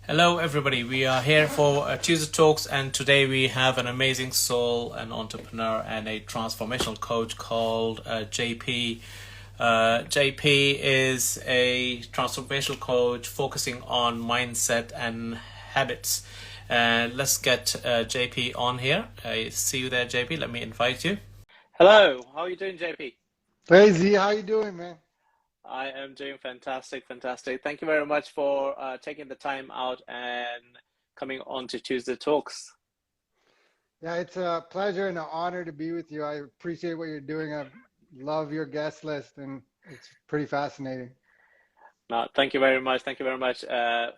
Hello, everybody. We are here for Tuesday Talks, and today we have an amazing soul, an entrepreneur, and a transformational coach called JP. JP is a transformational coach focusing on mindset and habits. Let's get JP on here. I see you there, JP. Let me invite you. Hello, how are you doing, JP? Hey Z, how you doing, man? I am doing fantastic, fantastic. Thank you very much for taking the time out and coming on to Tuesday Talks. Yeah, it's a pleasure and an honor to be with you. I appreciate what you're doing. I love your guest list, and it's pretty fascinating. No, thank you very much. Thank you very much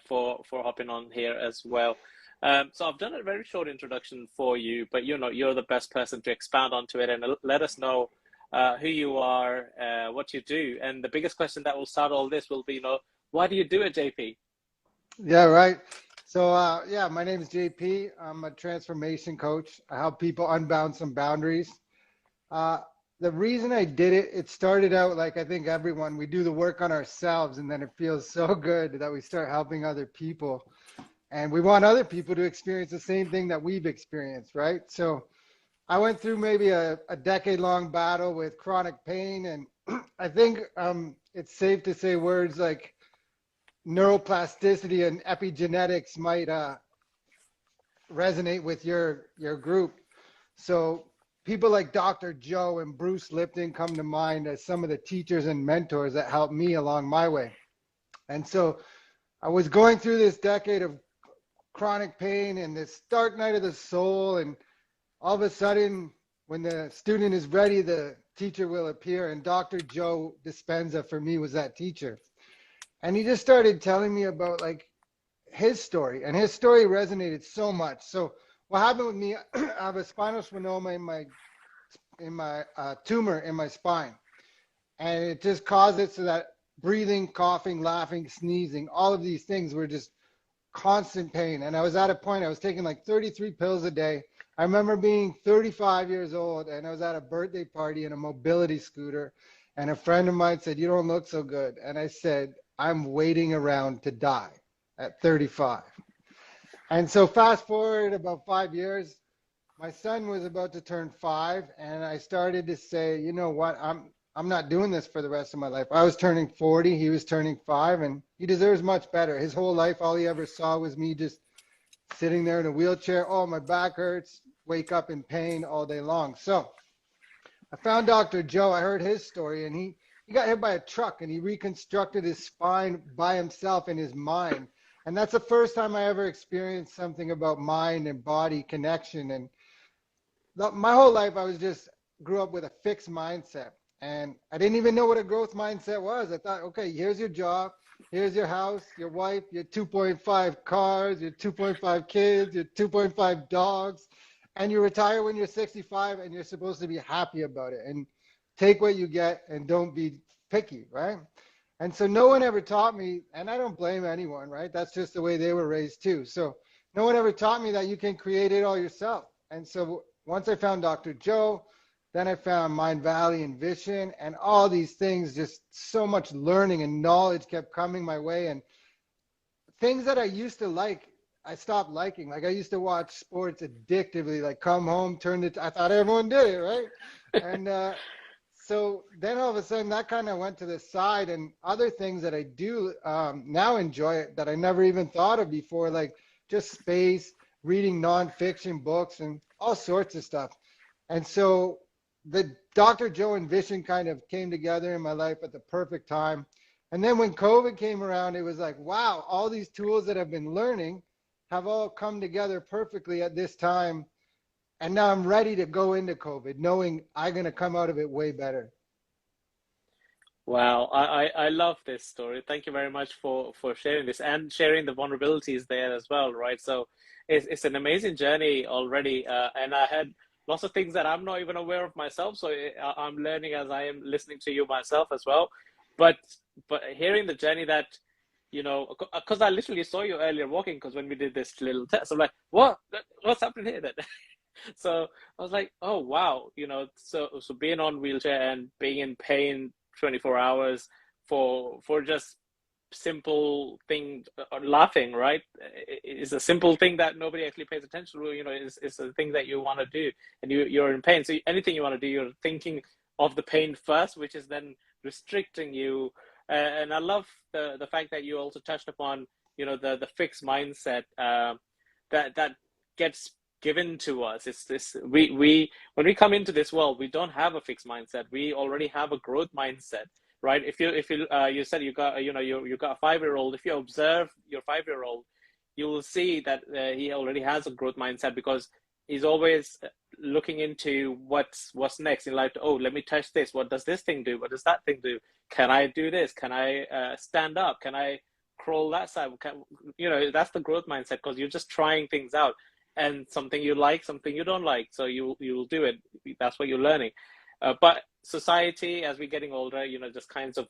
for hopping on here as well. So I've done a very short introduction for you, but you're the best person to expand onto it and let us know who you are, what you do, and the biggest question that will start all this will be, why do you do it, JP? Yeah, right. So, yeah, my name is JP. I'm a transformation coach. I help people unbound some boundaries. Uh, the reason I did it, it started out like I think everyone, we do the work on ourselves, and then it feels so good that we start helping other people. And we want other people to experience the same thing that we've experienced, right? So, I went through maybe a decade-long battle with chronic pain, and I think it's safe to say words like neuroplasticity and epigenetics might resonate with your group. So people like Dr. Joe and Bruce Lipton come to mind as some of the teachers and mentors that helped me along my way. And so I was going through this decade of chronic pain and this dark night of the soul, and all of a sudden, when the student is ready, the teacher will appear. And Dr. Joe Dispenza for me was that teacher. And he just started telling me about like his story, and his story resonated so much. So what happened with me, I have a spinal stenoma in my tumor in my spine, and it just caused it so that breathing, coughing, laughing, sneezing, all of these things were just constant pain. And I was at a point, I was taking like 33 pills a day. I remember being 35 years old, and I was at a birthday party in a mobility scooter, and a friend of mine said, "You don't look so good." And I said, "I'm waiting around to die at 35." And so fast forward about 5 years, my son was about to turn 5, and I started to say, you know what, I'm not doing this for the rest of my life. I was turning 40, he was turning 5, and he deserves much better. His whole life, all he ever saw was me just sitting there in a wheelchair. Oh, my back hurts, wake up in pain all day long. So I found Dr. Joe. I heard his story, and he got hit by a truck, and he reconstructed his spine by himself in his mind. And that's the first time I ever experienced something about mind and body connection. And my whole life, I was just grew up with a fixed mindset, and I didn't even know what a growth mindset was. I thought, okay, here's your job, here's your house, your wife, your 2.5 cars, your 2.5 kids, your 2.5 dogs, and you retire when you're 65, and you're supposed to be happy about it and take what you get and don't be picky, right? And so no one ever taught me, and I don't blame anyone, right? That's just the way they were raised too. So no one ever taught me that you can create it all yourself. And so once I found Dr. Joe, then I found Mind Valley and Vision, and all these things, just so much learning and knowledge kept coming my way. And things that I used to like, I stopped liking. Like I used to watch sports addictively, like come home, turn it. I thought everyone did it, right? And so then all of a sudden that kind of went to the side, and other things that I do now enjoy it that I never even thought of before, like just space, reading nonfiction books, and all sorts of stuff. And so the Dr. Joe and Vision kind of came together in my life at the perfect time. And then when COVID came around, it was like, wow, all these tools that I've been learning have all come together perfectly at this time. And now I'm ready to go into COVID, knowing I'm going to come out of it way better. Wow, I love this story. Thank you very much for sharing this and sharing the vulnerabilities there as well, right? So it's an amazing journey already, and I had lots of things that I'm not even aware of myself. So I'm learning as I am listening to you myself as well. But but hearing the journey that because I literally saw you earlier walking, because when we did this little test, I'm like, what's happening here then? So I was like, oh wow, so being on wheelchair and being in pain 24 hours for just simple thing, laughing, right? Is a simple thing that nobody actually pays attention to. Is a thing that you want to do, and you're in pain. So anything you want to do, you're thinking of the pain first, which is then restricting you. And I love the fact that you also touched upon, the fixed mindset that gets given to us. It's this we when we come into this world, we don't have a fixed mindset. We already have a growth mindset, right? If you you said you got you got a 5-year old. If you observe your 5-year old, you will see that he already has a growth mindset because he's always looking into what's next in life. Oh, let me touch this. What does this thing do? What does that thing do? Can I do this? Can I stand up? Can I crawl that side? That's the growth mindset because you're just trying things out, and something you like, something you don't like, so you'll do it. That's what you're learning. But society, as we're getting older, just kinds of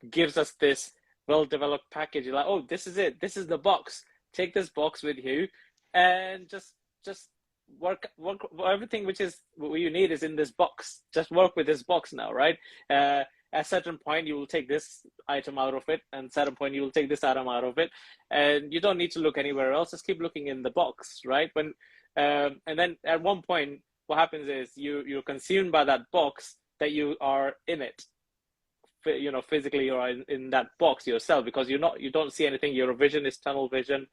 gives us this well-developed package. You're like, oh, this is it. This is the box. Take this box with you, and just work everything which is what you need is in this box. Just work with this box now, right? At a certain point you will take this item out of it, and at a certain point you will take this item out of it, and you don't need to look anywhere else. Just keep looking in the box, right? And then at one point what happens is you're consumed by that box, that you are in it, physically you're in that box yourself, because you don't see anything. Your vision is tunnel vision,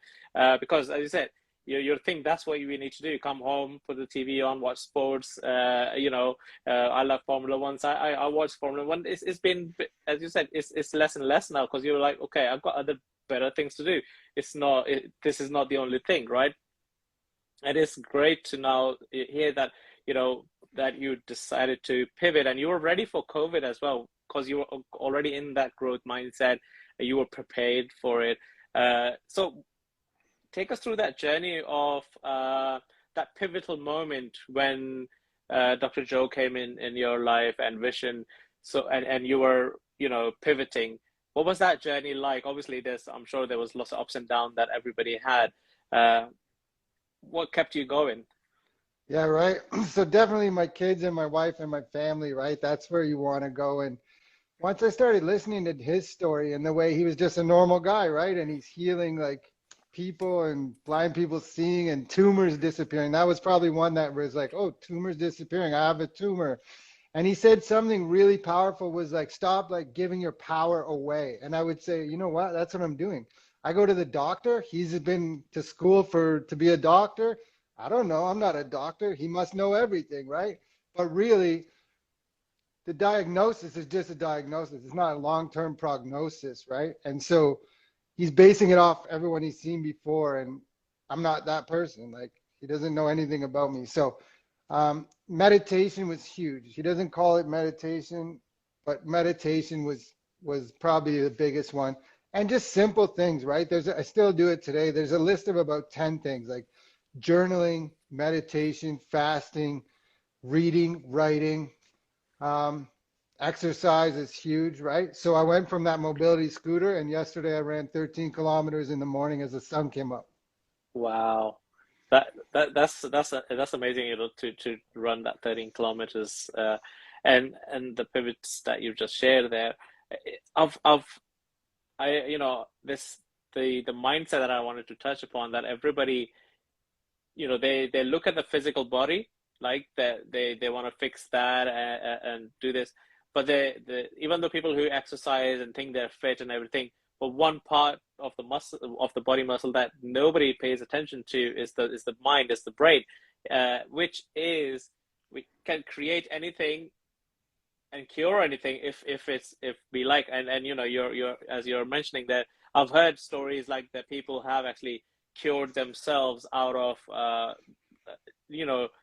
because as you said, you think that's what you need to do. Come home, put the TV on, watch sports. I love Formula One. So I watch Formula One. It's been, as you said, it's less and less now, because you're like, okay, I've got other better things to do. This is not the only thing, right? And it's great to now hear that, that you decided to pivot, and you were ready for COVID as well, because you were already in that growth mindset. You were prepared for it. So take us through that journey of that pivotal moment when Dr. Joe came in your life and vision. So and you were pivoting. What was that journey like? Obviously, I'm sure there was lots of ups and downs that everybody had. What kept you going? Yeah, right. So definitely my kids and my wife and my family, right? That's where you want to go. And once I started listening to his story and the way he was just a normal guy, right? And he's healing like people and blind people seeing and tumors disappearing. That was probably one that was like, oh, tumors disappearing. I have a tumor. And he said something really powerful, was like, stop like giving your power away. And I would say, you know what? That's what I'm doing. I go to the doctor. He's been to school to be a doctor. I don't know. I'm not a doctor. He must know everything, right? But really, the diagnosis is just a diagnosis. It's not a long-term prognosis, right? And so he's basing it off everyone he's seen before, and I'm not that person. Like, he doesn't know anything about me. So meditation was huge. He doesn't call it meditation, but meditation was probably the biggest one. And just simple things, right? I still do it today. There's a list of about 10 things, like journaling, meditation, fasting, reading, writing. Exercise is huge, right? So I went from that mobility scooter, and yesterday I ran 13 kilometers in the morning as the sun came up. Wow. That's amazing, to run that 13 kilometers, and the pivots that you just shared there. Of I this the mindset that I wanted to touch upon, that everybody, they look at the physical body, like that they want to fix that and do this, but even though people who exercise and think they're fit and everything, but one part of the muscle, of the body muscle, that nobody pays attention to is the mind, is the brain, which is, we can create anything and cure anything if we like. And you're as you're mentioning that, I've heard stories like that people have actually cured themselves out of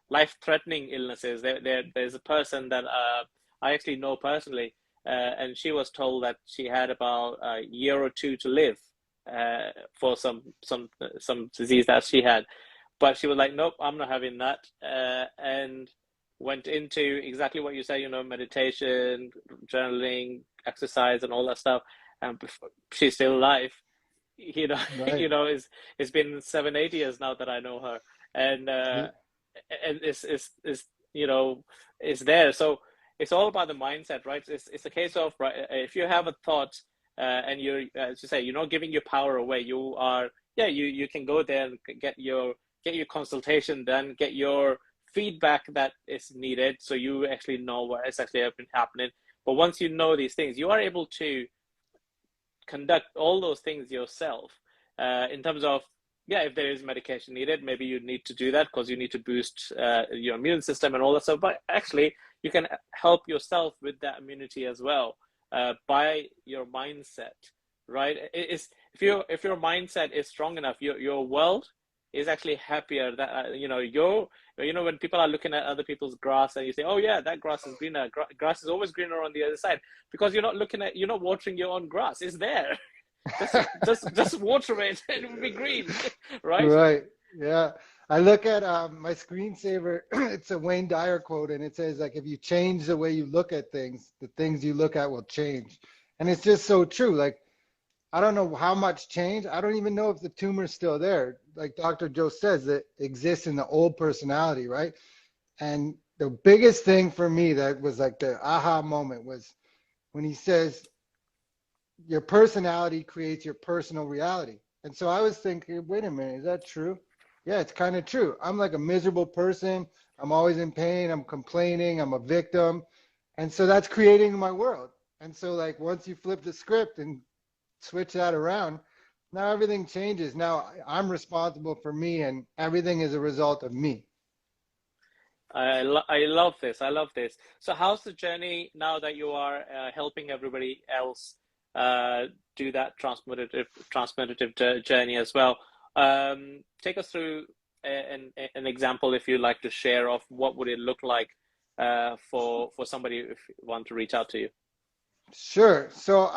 life-threatening illnesses. There's a person that I actually know personally, and she was told that she had about a year or two to live for some disease that she had, but she was like, nope, I'm not having that, and went into exactly what you say, meditation, journaling, exercise, and all that stuff. And she's still alive. Right. It's been 7-8 years now that I know her, and Yeah. it's it's there. So it's all about the mindset, right? It's a case of, right, if you have a thought and you're, as you say, you're not giving your power away. You are, yeah, you can go there and get your consultation done, get your feedback that is needed, so you actually know what is actually happening. But once you know these things, you are able to conduct all those things yourself, in terms of, yeah, if there is medication needed, maybe you need to do that because you need to boost your immune system and all that stuff. But actually, you can help yourself with that immunity as well, by your mindset, right? It's, if your mindset is strong enough, your world is actually happier. That when people are looking at other people's grass and you say, oh yeah, that grass is greener. Grass is always greener on the other side, because you're not watering your own grass. It's there. Just water it and it will be green, right? Right. Yeah. I look at my screensaver. It's a Wayne Dyer quote, and it says like, if you change the way you look at things, the things you look at will change. And it's just so true. Like, I don't know how much change. I don't even know if the tumor's still there. Like Dr. Joe says, that exists in the old personality, right? And the biggest thing for me that was like the aha moment was when he says, your personality creates your personal reality. And so I was thinking, wait a minute, is that true? Yeah, it's kind of true. I'm like a miserable person. I'm always in pain. I'm complaining. I'm a victim. And so that's creating my world. And so like once you flip the script and switch that around, now everything changes. Now I'm responsible for me, and everything is a result of me. I love this. I love this. So, how's the journey now that you are helping everybody else uh, do that transformative journey as well? Take us through an example, if you'd like to share, of what would it look like for somebody if you want to reach out to you. Sure. So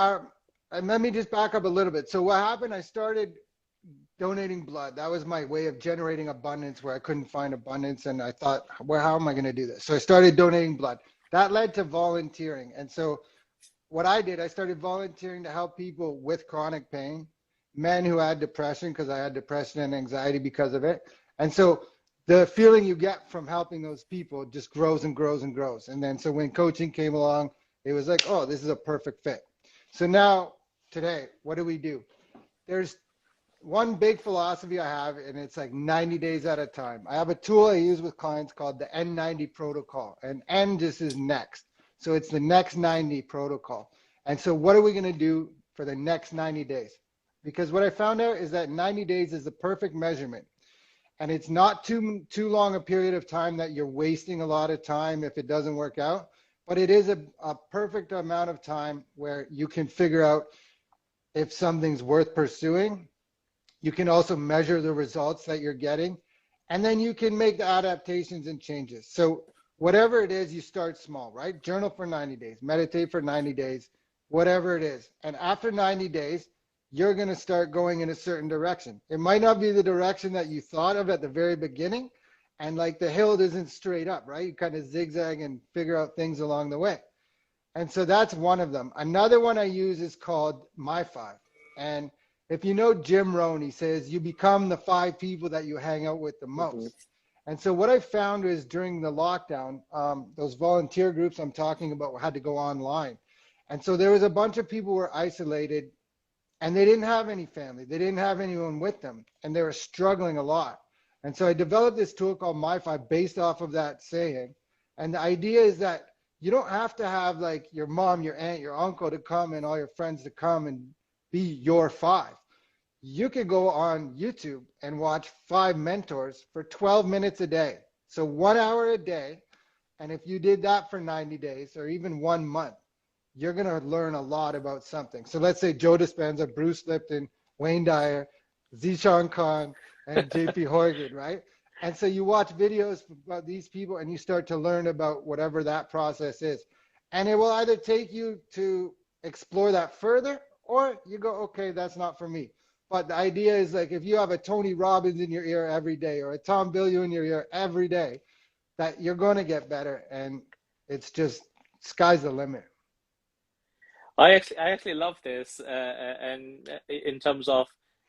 and let me just back up a little bit. So what happened, I started donating blood. That was my way of generating abundance where I couldn't find abundance. And I thought, well, how am I going to do this? So I started donating blood. That led to volunteering. And so what I did, I started volunteering to help people with chronic pain, men who had depression, because I had depression and anxiety because of it. And so the feeling you get from helping those people just grows and grows and grows. And then so when coaching came along, it was like, oh, this is a perfect fit. So now today, what do? There's one big philosophy I have, and it's like 90 days at a time. I have a tool I use with clients called the N90 protocol, and N just is next. So it's the next 90 protocol. And so what are we going to do for the next 90 days? Because what I found out is that 90 days is the perfect measurement. And it's not too long a period of time that you're wasting a lot of time if it doesn't work out. But it is a perfect amount of time where you can figure out if something's worth pursuing. You can also measure the results that you're getting, and then you can make the adaptations and changes. So whatever it is, you start small, right? Journal for 90 days, meditate for 90 days, whatever it is. And after 90 days, you're going to start going in a certain direction. It might not be the direction that you thought of at the very beginning. And like the hill isn't straight up, right? You kind of zigzag and figure out things along the way. And so that's one of them. Another one I use is called My Five. And if you know Jim Rohn, he says you become the 5 people that you hang out with the Mm-hmm. most. And so what I found is during the lockdown, those volunteer groups I'm talking about had to go online. And so there was a bunch of people who were isolated, and they didn't have any family. They didn't have anyone with them, and they were struggling a lot. And so I developed this tool called My Five based off of that saying. And the idea is that you don't have to have like your mom, your aunt, your uncle to come and all your friends to come and be your 5. You can go on YouTube and watch 5 mentors for 12 minutes a day. So 1 hour a day. And if you did that for 90 days or even 1 month, you're going to learn a lot about something. So let's say Joe Dispenza, Bruce Lipton, Wayne Dyer, Zishan Khan, and JP Horgan, right? And so you watch videos about these people and you start to learn about whatever that process is. And it will either take you to explore that further, or you go, okay, that's not for me. But the idea is like if you have a Tony Robbins in your ear every day or a Tom Bilyeu in your ear every day, that you're going to get better. And it's just sky's the limit. I actually love this, and in terms of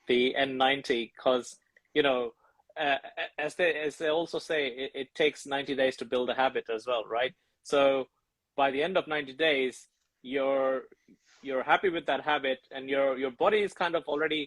the N90, because you know, uh, as they also say, it takes 90 days to build a habit as well, right? So by the end of 90 days, you're you're happy with that habit, and your body is kind of already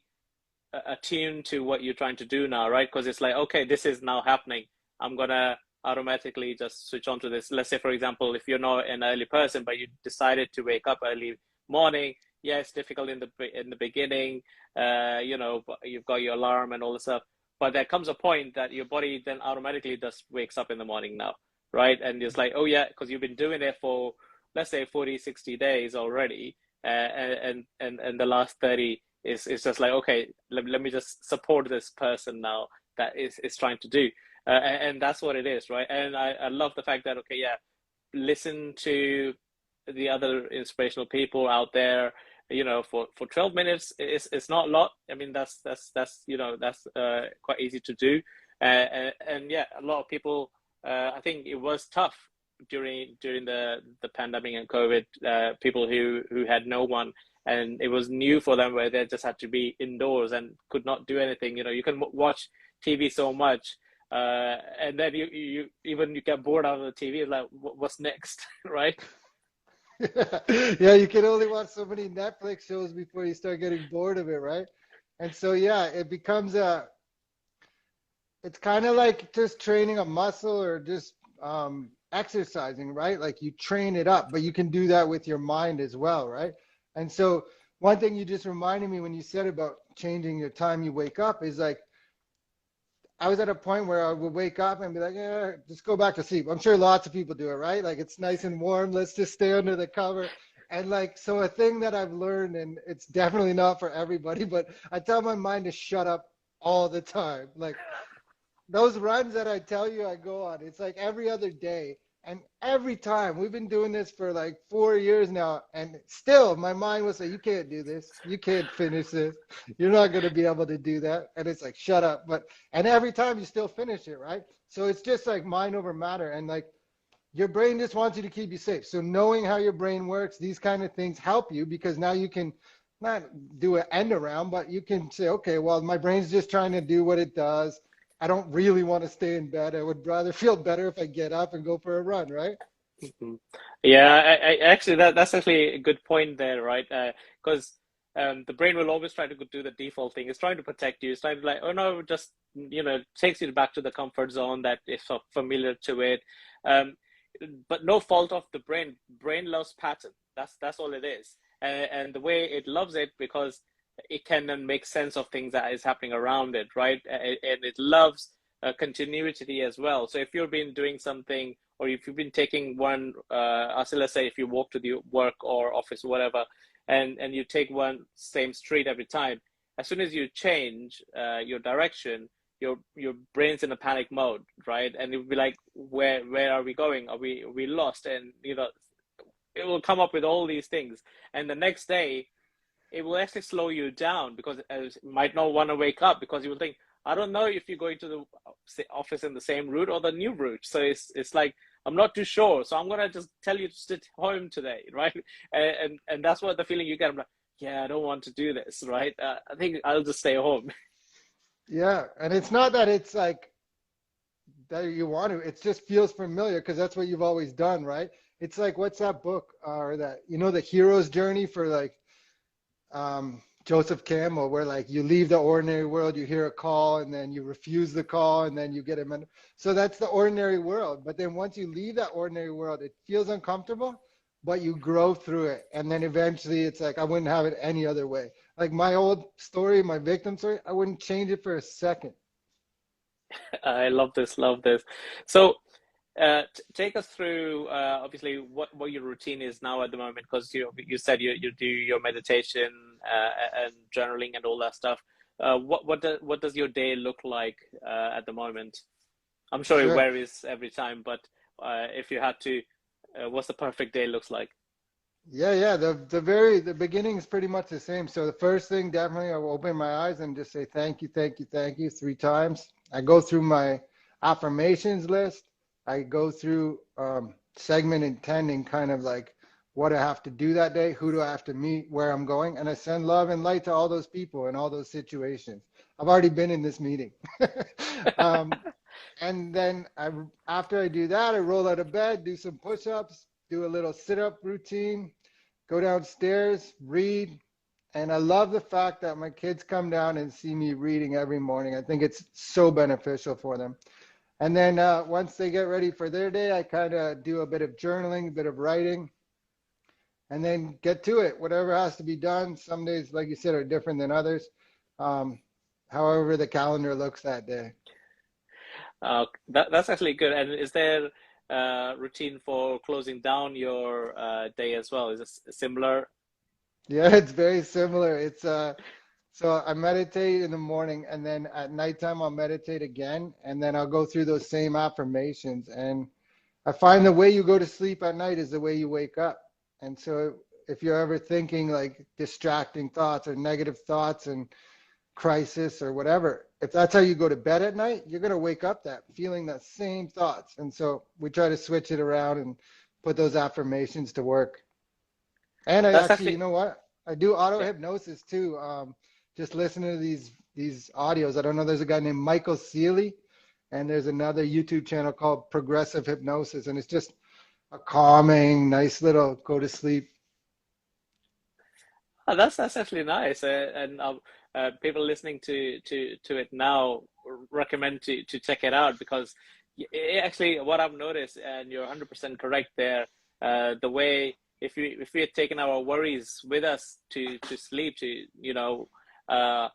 attuned to what you're trying to do now, right? Because it's like, okay, this is now happening. I'm gonna automatically just switch on to this. Let's say, for example, if you're not an early person, but you decided to wake up early morning, yeah, it's difficult in the beginning. You know, you've got your alarm and all this stuff, but there comes a point that your body then automatically just wakes up in the morning now, right? And it's like, oh yeah, because you've been doing it for, let's say, 40, 60 days already, and the last 30 is just like, okay, let me just support this person now that is trying to do, and that's what it is, right? And I love the fact that, okay, yeah, listen to the other inspirational people out there. You know, for 12 minutes, it's not a lot. I mean, that's you know, that's quite easy to do, and yeah, a lot of people, I think it was tough during the pandemic and COVID, people who had no one, and it was new for them, where they just had to be indoors and could not do anything. You know, you can watch TV so much, and then you even you get bored out of the TV. Like, what's next, right? Yeah, you can only watch so many Netflix shows before you start getting bored of it, right? And so yeah, it becomes it's kind of like just training a muscle or just exercising, right? Like you train it up, but you can do that with your mind as well, right? And so one thing you just reminded me when you said about changing your time you wake up is like I was at a point where I would wake up and be like, yeah, just go back to sleep. I'm sure lots of people do it, right? Like it's nice and warm. Let's just stay under the cover. And like, so a thing that I've learned, and it's definitely not for everybody, but I tell my mind to shut up all the time. Like those runs that I tell you I go on, it's like every other day. And every time we've been doing this for like 4 years now, and still my mind will say, you can't do this. You can't finish this. You're not going to be able to do that. And it's like, shut up. But, and every time you still finish it, right? So it's just like mind over matter. And like your brain just wants you to keep you safe. So knowing how your brain works, these kind of things help you because now you can not do an end around, but you can say, okay, well, my brain's just trying to do what it does. I don't really want to stay in bed. I would rather feel better if I get up and go for a run, right? Mhm. Yeah, I actually that's actually a good point there, right? Because the brain will always try to do the default thing. It's trying to protect you. It's trying to like, oh no, just you know, takes you back to the comfort zone that is so familiar to it. Um, but no fault of the brain. Brain loves pattern. That's all it is, and the way it loves it because it can then make sense of things that is happening around it, right? And it loves continuity as well. So if you've been doing something, or if you've been taking one, so let's say if you walk to the work or office or whatever, and you take one same street every time, as soon as you change your direction, your brain's in a panic mode, right? And it will be like, where are we going? Are we lost? And you know, it will come up with all these things, and the next day it will actually slow you down because you might not want to wake up because you will think, I don't know if you're going to the office in the same route or the new route. So it's like, I'm not too sure. So I'm going to just tell you to sit home today, right? And that's what the feeling you get. I'm like, yeah, I don't want to do this, right? I think I'll just stay home. Yeah. And it's not that it's like that you want to, it just feels familiar because that's what you've always done, right? It's like, what's that book or that, you know, the hero's journey for like Joseph Campbell, where like you leave the ordinary world, you hear a call, and then you refuse the call, and then you get a. So that's the ordinary world. But then once you leave that ordinary world, it feels uncomfortable, but you grow through it, and then eventually it's like I wouldn't have it any other way. Like my old story, my victim story, I wouldn't change it for a second. I love this, love this. So take us through obviously what your routine is now at the moment, because you said you do your meditation and journaling and all that stuff. What does your day look like at the moment? I'm sure it Sure. varies every time, but if you had to, what's the perfect day looks like? Yeah. The beginning is pretty much the same. So the first thing, definitely, I will open my eyes and just say thank you, thank you, thank you 3 times. I go through my affirmations list. I go through segment intending, kind of like what I have to do that day, who do I have to meet, where I'm going, and I send love and light to all those people in all those situations. I've already been in this meeting. um, and then after I do that, I roll out of bed, do some push-ups, do a little sit-up routine, go downstairs, read. And I love the fact that my kids come down and see me reading every morning. I think it's so beneficial for them. And then once they get ready for their day, I kind of do a bit of journaling, a bit of writing, and then get to it. Whatever has to be done. Some days, like you said, are different than others. Um, however the calendar looks that day. That's actually good. And is there a routine for closing down your day as well? Is it similar? Yeah, it's very similar. It's so I meditate in the morning, and then at nighttime I'll meditate again, and then I'll go through those same affirmations. And I find the way you go to sleep at night is the way you wake up. And so if you're ever thinking like distracting thoughts or negative thoughts and crisis or whatever, if that's how you go to bed at night, you're going to wake up that feeling that same thoughts. And so we try to switch it around and put those affirmations to work. And I That's actually, you actually, know what? I do auto yeah. hypnosis too. Just listening to these audios. I don't know. There's a guy named Michael Seeley, and there's another YouTube channel called Progressive Hypnosis, and it's just a calming, nice little go to sleep. Oh, that's actually nice. And people listening to it now recommend to check it out because actually what I've noticed, and you're 100% correct there, the way if we had taken our worries with us to sleep, to uh,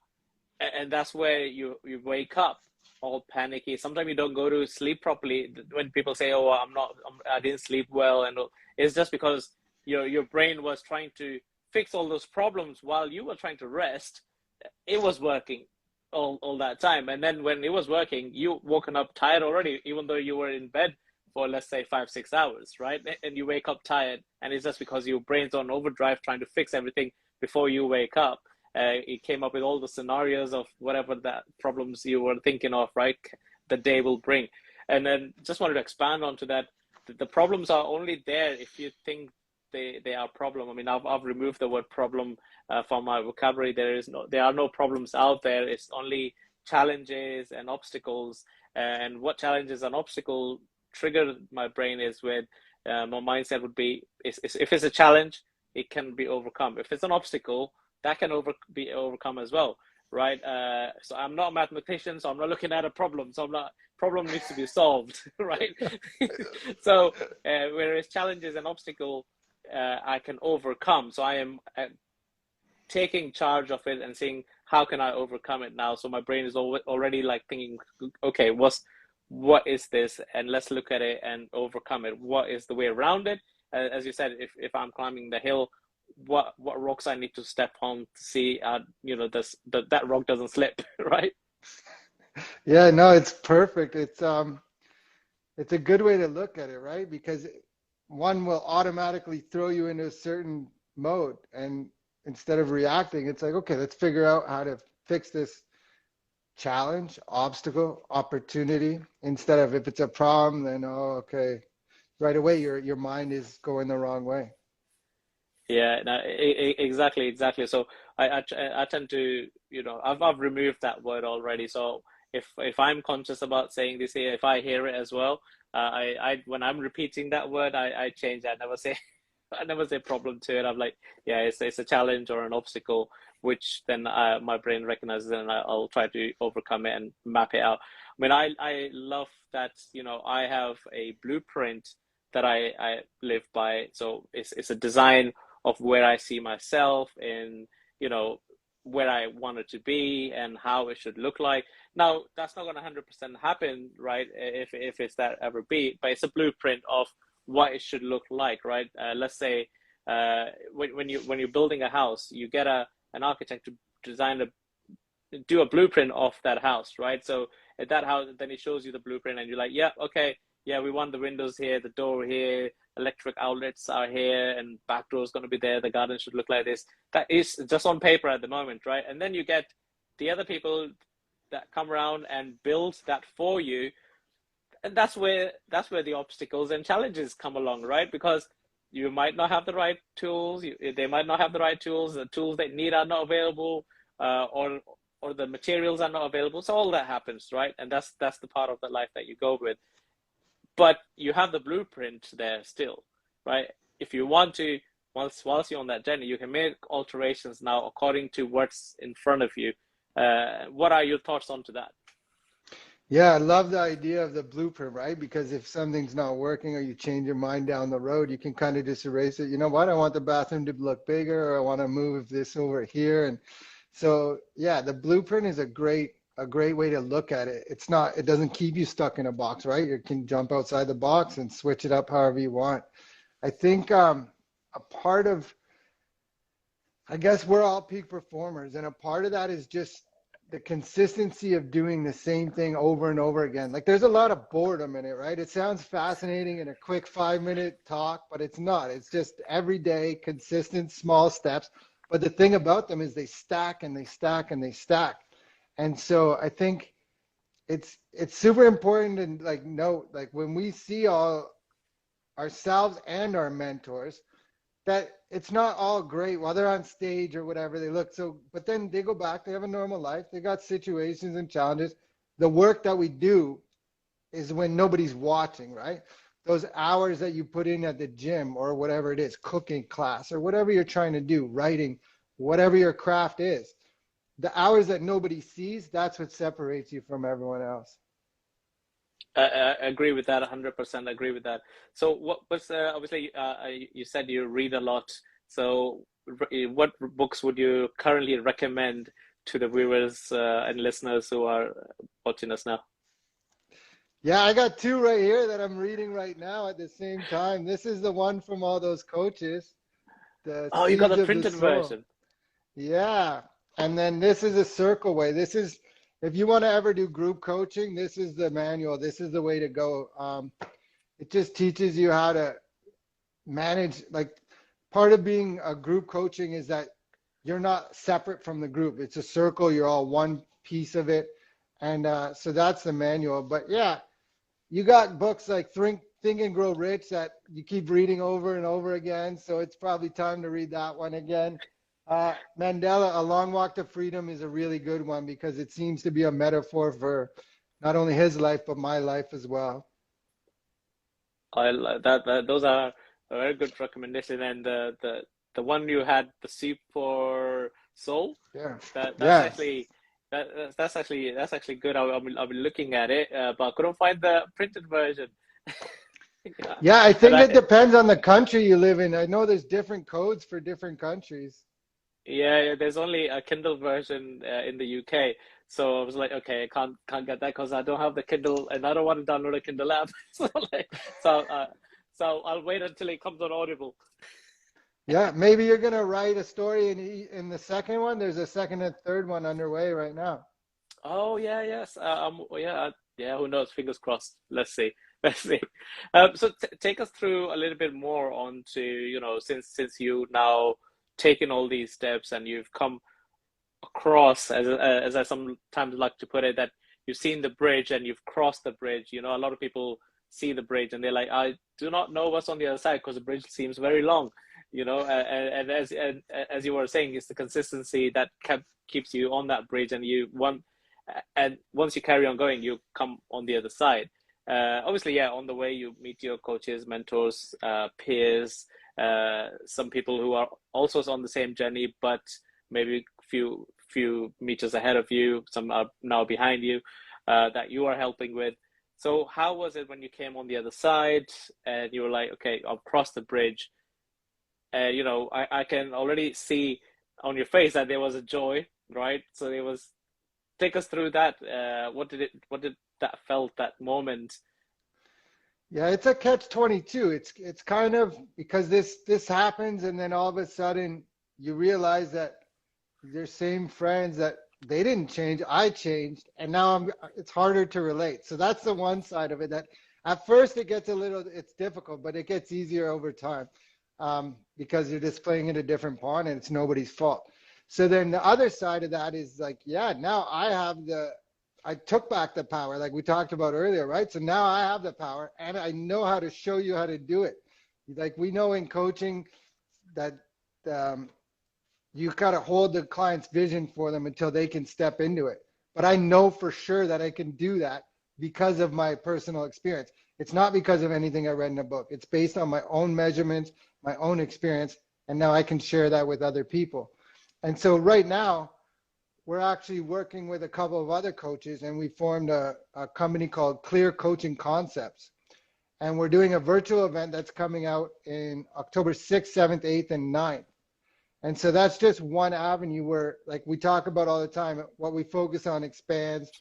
and that's where you wake up all panicky. Sometimes you don't go to sleep properly. When people say, "Oh, I didn't sleep well," and it's just because your brain was trying to fix all those problems while you were trying to rest. It was working all that time, and then when it was working, you woken up tired already, even though you were in bed for, let's say, 5 6 hours, right? And you wake up tired, and it's just because your brain's on overdrive trying to fix everything before you wake up. It came up with all the scenarios of whatever that problems you were thinking of, right? The day will bring. And then just wanted to expand onto that. The problems are only there if you think they are a problem. I mean, I've removed the word problem from my vocabulary. There are no problems out there. It's only challenges and obstacles. And what challenges and obstacle trigger my brain is with my mindset would be if it's a challenge, it can be overcome. If it's an obstacle, that can be overcome as well, right? So I'm not a mathematician, so I'm not looking at a problem. So I'm not problem needs to be solved, right? So whereas challenges and obstacle, I can overcome. So I am taking charge of it and seeing how can I overcome it now. So my brain is already like thinking, okay, what is this, and let's look at it and overcome it. What is the way around it? As you said, if I'm climbing the hill, what rocks I need to step on to see that rock doesn't slip, right? Yeah, no, it's perfect. It's a good way to look at it, right? Because one will automatically throw you into a certain mode, and instead of reacting, it's like, okay, let's figure out how to fix this challenge, obstacle, opportunity, instead of if it's a problem, then oh, okay, right away your mind is going the wrong way. Yeah, no, exactly. So I tend to, I've removed that word already. So if I'm conscious about saying this here, if I hear it as well, I when I'm repeating that word, I change. I never say I never say problem to it. I'm like, yeah, it's a challenge or an obstacle, which then my brain recognizes and I'll try to overcome it and map it out. I mean, I love that, I have a blueprint that I live by. So it's a design of where I see myself and, where I want it to be and how it should look like. Now, that's not going to 100% happen, right? If it's that ever be, but it's a blueprint of what it should look like, right? Let's say when you're building a house, you get an architect to do a blueprint of that house, right? So at that house, then it shows you the blueprint, and you're like, yeah, okay, yeah, we want the windows here, the door here, electric outlets are here, and back door is going to be there. The garden should look like this. That is just on paper at the moment, right? And then you get the other people that come around and build that for you, and that's where the obstacles and challenges come along, right? Because you might not have the right tools. They might not have the right tools. The tools they need are not available, or the materials are not available. So all that happens, right? And that's the part of the life that you go with. But you have the blueprint there still, right? If you want to whilst you're on that journey, you can make alterations now according to what's in front of you. What are your thoughts onto that? Yeah, I love the idea of the blueprint, right? Because if something's not working or you change your mind down the road, you can kind of just erase it. You know what? I want the bathroom to look bigger, or I want to move this over here. And so, yeah, the blueprint is a great way to look at it. It's not, it doesn't keep you stuck in a box, right? You can jump outside the box and switch it up however you want. I think a part of, I guess we're all peak performers, and a part of that is just the consistency of doing the same thing over and over again. Like there's a lot of boredom in it, right? It sounds fascinating in a quick 5-minute talk, but it's not. It's just everyday, consistent, small steps. But the thing about them is they stack and they stack and they stack. And so I think it's super important to like note, like when we see all ourselves and our mentors, that it's not all great while they're on stage or whatever they look so, but then they go back, they have a normal life, they got situations and challenges. The work that we do is when nobody's watching, right? Those hours that you put in at the gym or whatever it is, cooking class or whatever you're trying to do, writing, whatever your craft is, the hours that nobody sees, that's what separates you from everyone else. I agree with that, 100% agree with that. So what was obviously you said you read a lot. So what books would you currently recommend to the viewers and listeners who are watching us now? Yeah, I got two right here that I'm reading right now at the same time. This is the one from all those coaches, the Oh, you got Seeds a of the printed Soul. version. Yeah. And then this is a circle way. This is, if you want to ever do group coaching, this is the manual. This is the way to go. It just teaches you how to manage. Like part of being a group coaching is that you're not separate from the group. It's a circle. You're all one piece of it. And so that's the manual. But yeah, you got books like Think and Grow Rich that you keep reading over and over again. So it's probably time to read that one again. Mandela, A Long Walk to Freedom is a really good one because it seems to be a metaphor for not only his life, but my life as well. I like that. Those are a very good recommendation. And the one you had, the Soup for Soul, Yeah. that's Yes. actually that's actually good. I'll be looking at it, but I couldn't find the printed version. Yeah, Yeah, I and think it depends on the country you live in. I know there's different codes for different countries. yeah, there's only a Kindle version in the UK. So I was like, okay, I can't get that because I don't have the Kindle, and I don't want to download a Kindle app. So like, so uh, so I'll wait until it comes on Audible. Yeah, maybe you're gonna write a story in the second one. There's a second and third one underway right now. Oh yeah, yes. Yeah. Who knows? Fingers crossed. Let's see. Let's see. So t take us through a little bit more onto, since you now taken all these steps and you've come across, as I sometimes like to put it, that you've seen the bridge and you've crossed the bridge. A lot of people see the bridge and they're like, I do not know what's on the other side because the bridge seems very long. And as you were saying, it's the consistency that keeps you on that bridge, and once you carry on going, you come on the other side. Obviously, yeah, on the way you meet your coaches, mentors, peers, some people who are also on the same journey, but maybe few meters ahead of you, some are now behind you, that you are helping with. So how was it when you came on the other side and you were like, okay, I've crossed the bridge? I can already see on your face that there was a joy, right? So it was, take us through that. What did that felt, that moment? Yeah, it's a catch 22. It's kind of because this happens and then all of a sudden you realize that your same friends that they didn't change, I changed, and now it's harder to relate. So that's the one side of it that at first it gets it's difficult, but it gets easier over time because you're just playing in a different pond and it's nobody's fault. So then the other side of that is like, yeah, now I took back the power like we talked about earlier, right? So now I have the power and I know how to show you how to do it. Like we know in coaching that um, you got to hold the client's vision for them until they can step into it. But I know for sure that I can do that because of my personal experience. It's not because of anything I read in a book. It's based on my own measurements, my own experience, and now I can share that with other people. And so right now, we're actually working with a couple of other coaches, and we formed a company called Clear Coaching Concepts. And we're doing a virtual event that's coming out in October 6th, 7th, 8th, and 9th. And so that's just one avenue where, like we talk about all the time, what we focus on expands.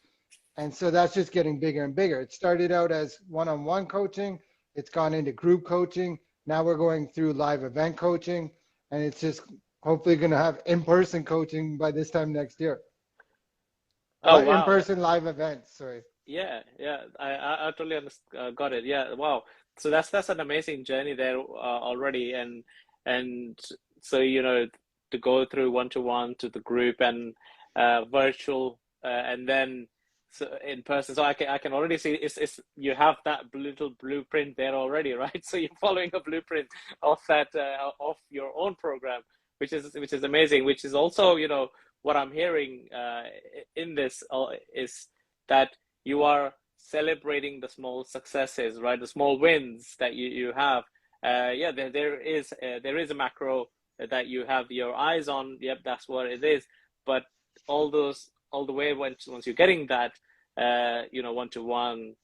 And so that's just getting bigger and bigger. It started out as one-on-one coaching. It's gone into group coaching. Now we're going through live event coaching, and it's just hopefully going to have in-person coaching by this time next year. Oh, Or wow. in-person live events, sorry. Yeah, yeah, I totally got it. Yeah, wow. So that's an amazing journey there already, and so to go through one to one to the group and virtual and then so in person. So I can already see it's you have that little blueprint there already, right? So you're following a blueprint of that of your own program, which is amazing. Which is also what I'm hearing in this is that you are celebrating the small successes, right? The small wins that you have. Yeah, there is a macro that you have your eyes on. Yep, that's what it is. But all the way once you're getting that, one to one,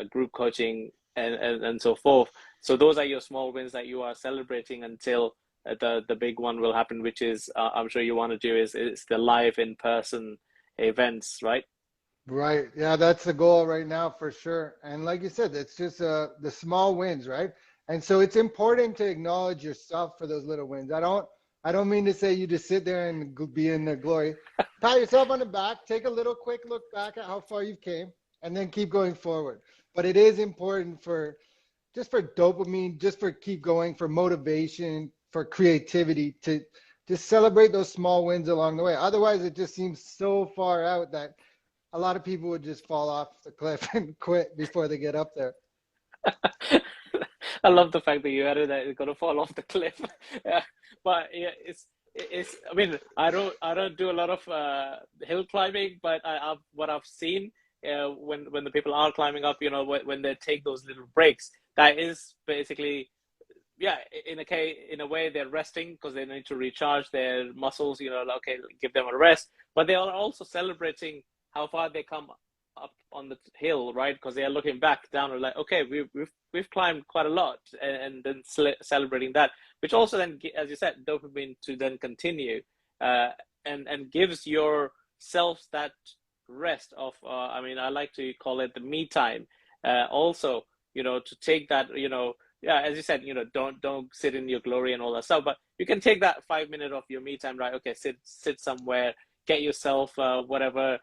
group coaching, and so forth. So those are your small wins that you are celebrating until the big one will happen, which is I'm sure you want to do is the live in person events, right? Right. Yeah, that's the goal right now for sure. And like you said, it's just the small wins, right? And so it's important to acknowledge yourself for those little wins. I don't mean to say you just sit there and be in the glory. Pat yourself on the back, take a little quick look back at how far you've came, and then keep going forward. But it is important for just for dopamine, just for keep going, for motivation, for creativity to just celebrate those small wins along the way. Otherwise, it just seems so far out that a lot of people would just fall off the cliff and quit before they get up there. I love the fact that you added that it's gonna fall off the cliff. Yeah, but yeah, it's. I mean, I don't do a lot of hill climbing, but what I've seen when the people are climbing up, when they take those little breaks, that is basically yeah, in a way they're resting because they need to recharge their muscles. Like, okay, give them a rest, but they are also celebrating how far they come up on the hill, right? Because they are looking back down and like, okay, we've climbed quite a lot, and then celebrating that, which also then, as you said, dopamine to then continue, uh, and gives yourself that rest of, I mean, I like to call it the me time, also, to take that, yeah, as you said, don't sit in your glory and all that stuff, but you can take that 5 minute of your me time, right? Okay, sit somewhere, get yourself whatever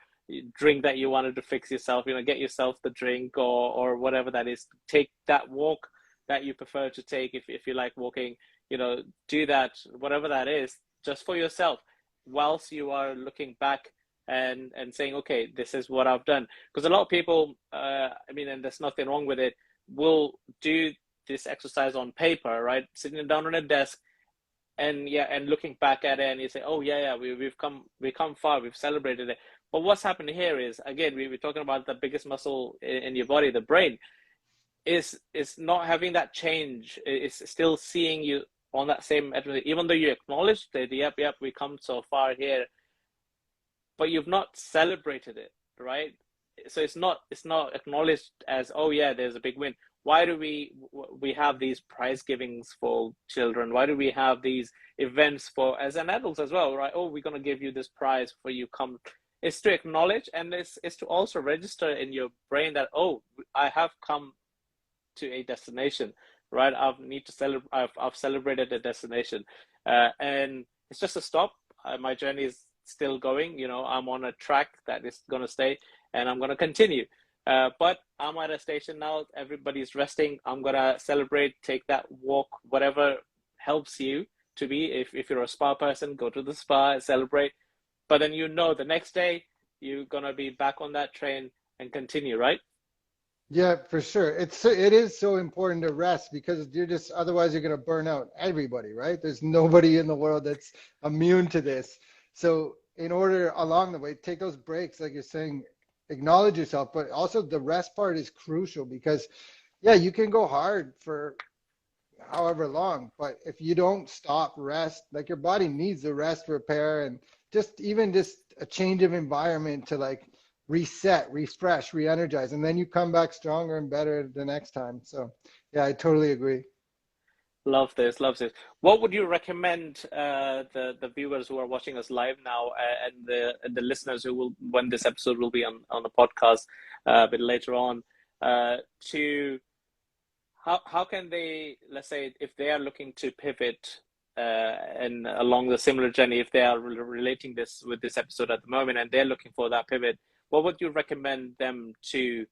drink that you wanted to fix yourself, get yourself the drink or whatever that is. Take that walk that you prefer to take if you like walking, do that, whatever that is, just for yourself, whilst you are looking back and saying, okay, this is what I've done. Because a lot of people, I mean, and there's nothing wrong with it, will do this exercise on paper, right? Sitting down on a desk and yeah, and looking back at it, and you say, oh yeah, yeah, we come far, we've celebrated it. But what's happening here is, again, we're talking about the biggest muscle in your body, the brain, is not having that change. It's still seeing you on that same, even though you acknowledge that, yep, we come so far here, but you've not celebrated it, right? So it's not acknowledged as, oh yeah, there's a big win. Why do we have these prize givings for children? Why do we have these events for as an adults as well, right? Oh, we're gonna give you this prize for you come. It's to acknowledge, and it's to also register in your brain that, oh, I have come to a destination, right? I've celebrated a destination, and it's just a stop. My journey is still going. I'm on a track that is going to stay, and I'm going to continue. But I'm at a station now. Everybody's resting. I'm going to celebrate, take that walk, whatever helps you to be. If you're a spa person, go to the spa, celebrate. But then the next day you're going to be back on that train and continue, right? Yeah, for sure. It is so important to rest because you're just otherwise you're going to burn out everybody, right? There's nobody in the world that's immune to this. So in order along the way, take those breaks, like you're saying, acknowledge yourself, but also the rest part is crucial because yeah, you can go hard for however long. But if you don't stop, rest, like your body needs the rest, repair, and just a change of environment to like reset, refresh, re-energize, and then you come back stronger and better the next time. So yeah, I totally agree. Love this, love this. What would you recommend the viewers who are watching us live now, and the listeners who will, when this episode will be on the podcast a bit later on, to how can they, let's say, if they are looking to pivot and along the similar journey, if they are relating this with this episode at the moment and they're looking for that pivot, what would you recommend them to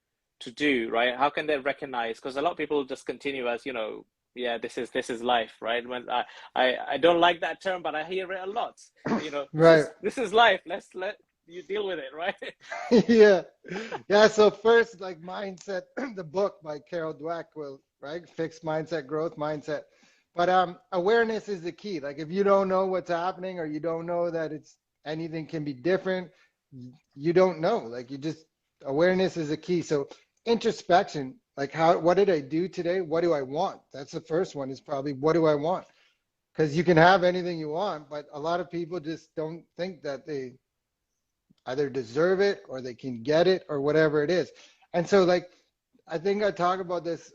do, right? How can they recognize? Because a lot of people just continue as, you know, yeah, this is life, right? When I don't like that term, but I hear it a lot. You know, this Right. is this is life. Let you deal with it, right? Yeah. Yeah. So first, like mindset, the book by Carol Dweck will, right? Fixed mindset, growth mindset. But awareness is the key. Like if you don't know what's happening or you don't know that it's anything can be different, you don't know. Like you just awareness is the key. So introspection, like what did I do today? What do I want? That's the first one is probably what do I want? Because you can have anything you want, but a lot of people just don't think that they either deserve it or they can get it or whatever it is. And so like I think I talked about this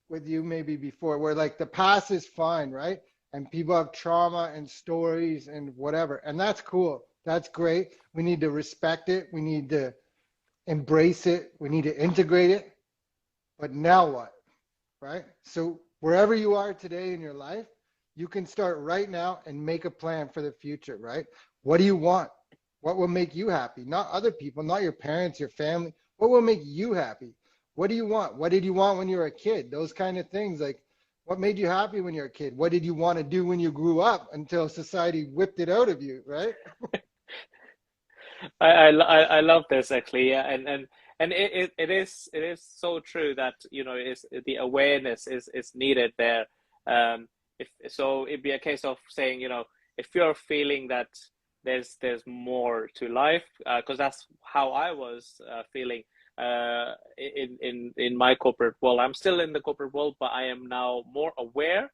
with you maybe before where like the past is fine, right? And people have trauma and stories and whatever. And that's cool. That's great. We need to respect it. We need to embrace it. We need to integrate it. But now what? Right? So wherever you are today in your life, you can start right now and make a plan for the future, right? What do you want? What will make you happy? Not other people, not your parents, your family. What will make you happy? What do you want? What did you want when you were a kid? Those kind of things. Like, what made you happy when you were a kid? What did you want to do when you grew up until society whipped it out of you, right? I love this actually, yeah, and it is so true that you know is the awareness is needed there. If so, it'd be a case of saying, you know, if you're feeling that there's more to life, because that's how I was feeling in my corporate world. I'm still in the corporate world, but I am now more aware.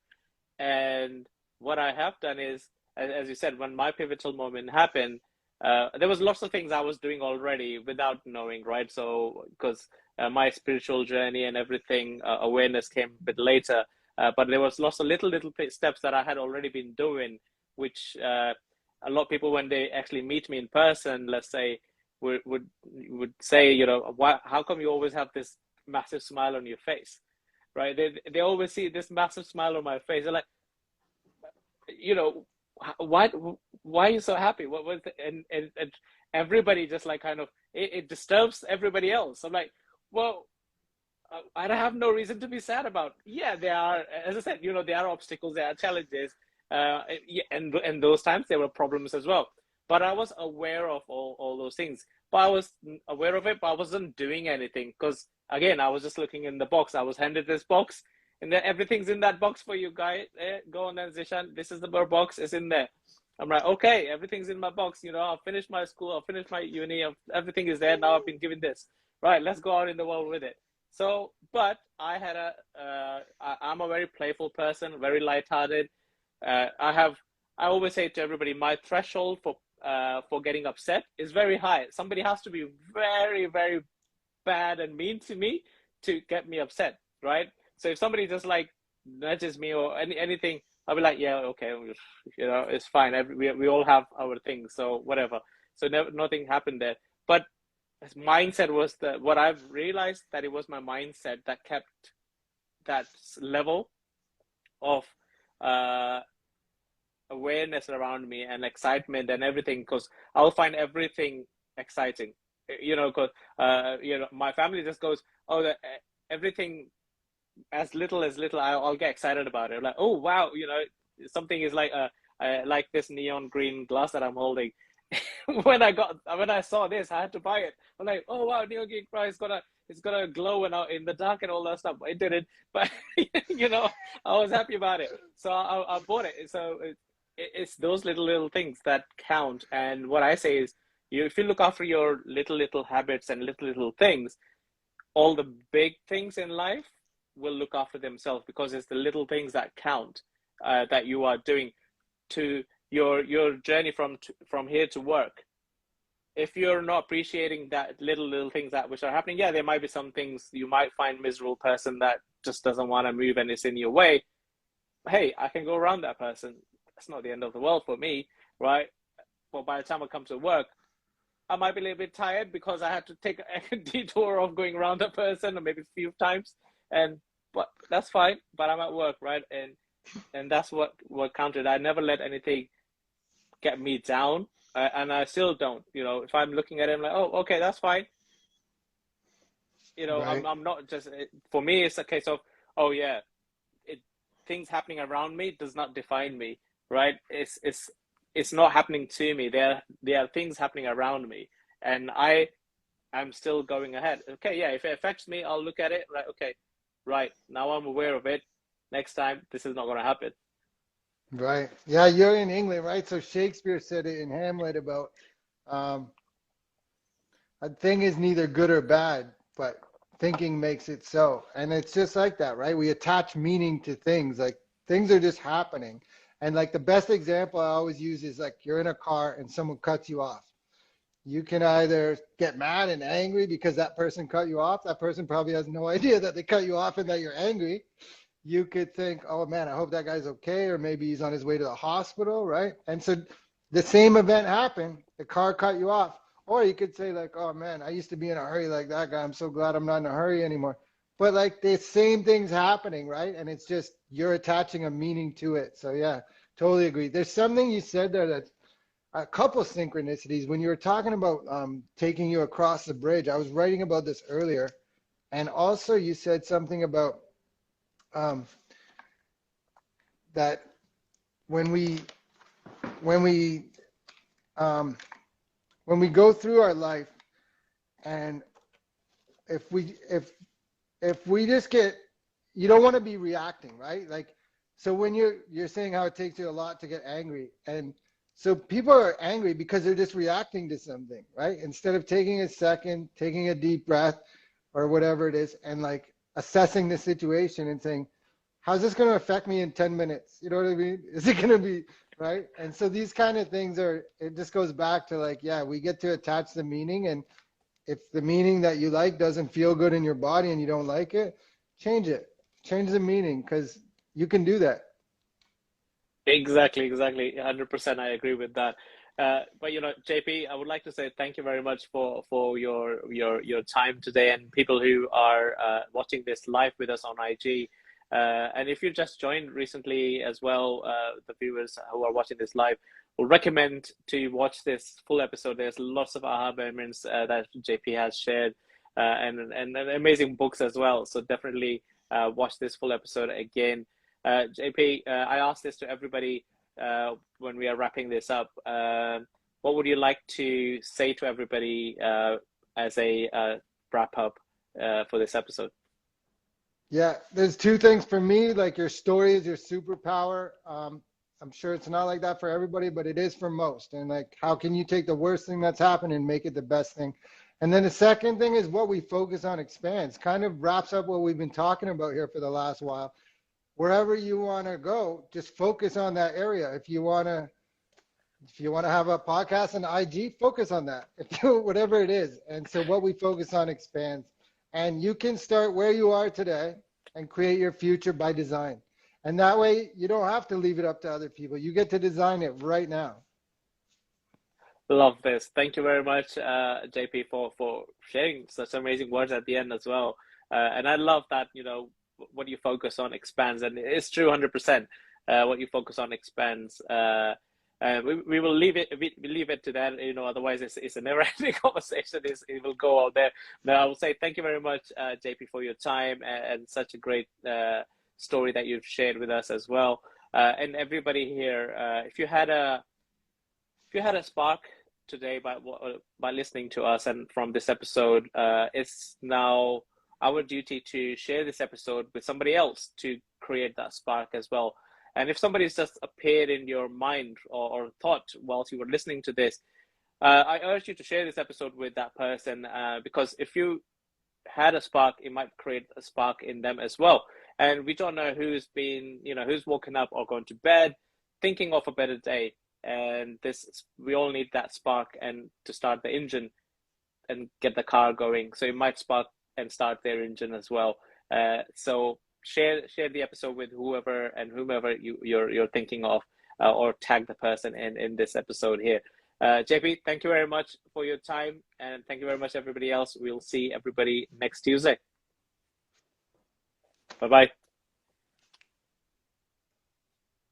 And what I have done is, as you said, when my pivotal moment happened, there was lots of things I was doing already without knowing, right? So because my spiritual journey and everything, awareness came a bit later, but there was lots of little steps that I had already been doing, which a lot of people when they actually meet me in person, let's say, would say, you know, why, how come you always have this massive smile on your face, right? They always see this massive smile on my face. They're like, you know, why why are you so happy? What was the, and everybody just like kind of it disturbs everybody else. I'm like, well, I don't have no reason to be sad about. Yeah, there are, as I said, you know, there are obstacles, there are challenges, yeah, and those times there were problems as well. But I was aware of all those things. But I was aware of it, but I wasn't doing anything because again, I was just looking in the box. I was handed this box, and then everything's in that box for you, guys. Go on then, Zishan. This is the box. It's in there. I'm like, okay, everything's in my box. You know, I'll finish my school. I'll finish my uni. Everything is there now. I've been given this. Right, let's go out in the world with it. So, but I had I'm a very playful person, very lighthearted. I always say to everybody, my threshold for getting upset is very high. Somebody has to be very, very bad and mean to me to get me upset, right? So if somebody just like nudges me or anything, I'll be like, yeah, okay, you know, it's fine. We all have our things, so whatever. So nothing happened there. But mindset was what I've realized that it was my mindset that kept that level of uh, awareness around me and excitement and everything because I'll find everything exciting, you know, because you know my family just goes, oh, everything as little I'll get excited about it. Like, oh wow, you know, something is like this neon green glass that I'm holding. When I saw this, I had to buy it. I'm like, oh wow, neon green glass it's gonna glow in the dark and all that stuff. It didn't, but you know, I was happy about it, so I bought it. So it's those little things that count. And what I say is, if you look after your little habits and little things, all the big things in life will look after themselves, because it's the little things that count, that you are doing to your journey from here to work. If you're not appreciating that little things that which are happening, yeah, there might be some things you might find miserable person that just doesn't want to move and it's in your way. Hey, I can go around that person. That's not the end of the world for me, right? But by the time I come to work, I might be a little bit tired because I had to take a detour of going around that person, or maybe a few times, and but that's fine. But I'm at work, right? And that's what counted. I never let anything get me down, and I still don't. If I'm looking at it, I'm like, oh, okay, that's fine. Right. I'm not just, for me, it's a case of, oh yeah, it things happening around me does not define me, right? It's not happening to me. There are things happening around me, and I'm still going ahead. Okay, yeah, if it affects me, I'll look at it. Right, okay, right now I'm aware of it. Next time, this is not going to happen. Right. Yeah, you're in England, right? So Shakespeare said it in Hamlet about um, a thing is neither good or bad, but thinking makes it so. And it's just like that, right? We attach meaning to things. Like things are just happening. And like the best example I always use is like you're in a car and someone cuts you off. You can either get mad and angry because that person cut you off. That person probably has no idea that they cut you off and that you're angry. You could think, oh man, I hope that guy's okay, or maybe he's on his way to the hospital, right? And so the same event happened, the car cut you off. Or you could say, like, oh man, I used to be in a hurry like that guy. I'm so glad I'm not in a hurry anymore. But like the same thing's happening, right? And it's just you're attaching a meaning to it. So yeah, totally agree. There's something you said there that's a couple synchronicities. When you were talking about taking you across the bridge, I was writing about this earlier. And also you said something about um, that when we when we um, when we go through our life, and if we just get, you don't want to be reacting, right? Like, so when you're saying how it takes you a lot to get angry, and so people are angry because they're just reacting to something, right? Instead of taking a second, taking a deep breath or whatever it is, and like assessing the situation and saying, how's this going to affect me in 10 minutes? You know what I mean? Is it going to be right? And so these kind of things are, it just goes back to like, yeah, we get to attach the meaning. And if the meaning that you like doesn't feel good in your body and you don't like it, change it. Change the meaning, because you can do that. Exactly, exactly. 100%, I agree with that. But JP, I would like to say thank you very much for your time today, and people who are watching this live with us on IG. And if you just joined recently as well, the viewers who are watching this live, will recommend to watch this full episode. There's lots of aha moments that JP has shared, and amazing books as well. So definitely watch this full episode again. JP, I asked this to everybody when we are wrapping this up. What would you like to say to everybody as a wrap up for this episode? Yeah, there's two things for me. Like your story is your superpower. I'm sure it's not like that for everybody, but it is for most. And like, how can you take the worst thing that's happened and make it the best thing? And then the second thing is what we focus on expands. Kind of wraps up what we've been talking about here for the last while. Wherever you want to go, just focus on that area. If you want to have a podcast on IG, focus on that. If you, whatever it is. And so what we focus on expands. And you can start where you are today and create your future by design. And that way you don't have to leave it up to other people. You get to design it right now. Love this. Thank you very much, JP, for sharing such amazing words at the end as well. And I love that, what you focus on expands, and it's true 100%. What you focus on expands. We will leave it to that. Otherwise it's a never-ending conversation. It will go out there. Now I will say thank you very much, JP, for your time and such a great story that you've shared with us as well. And everybody here, if you had a spark today by listening to us and from this episode, it's now our duty to share this episode with somebody else to create that spark as well. And if somebody's just appeared in your mind or thought whilst you were listening to this, I urge you to share this episode with that person, because if you had a spark, it might create a spark in them as well. And we don't know who's been, who's woken up or gone to bed thinking of a better day. And we all need that spark and to start the engine and get the car going. So it might spark and start their engine as well. So share the episode with whomever you're thinking of, or tag the person in this episode here. JP, thank you very much for your time, and thank you very much everybody else. We'll see everybody next Tuesday. Bye bye.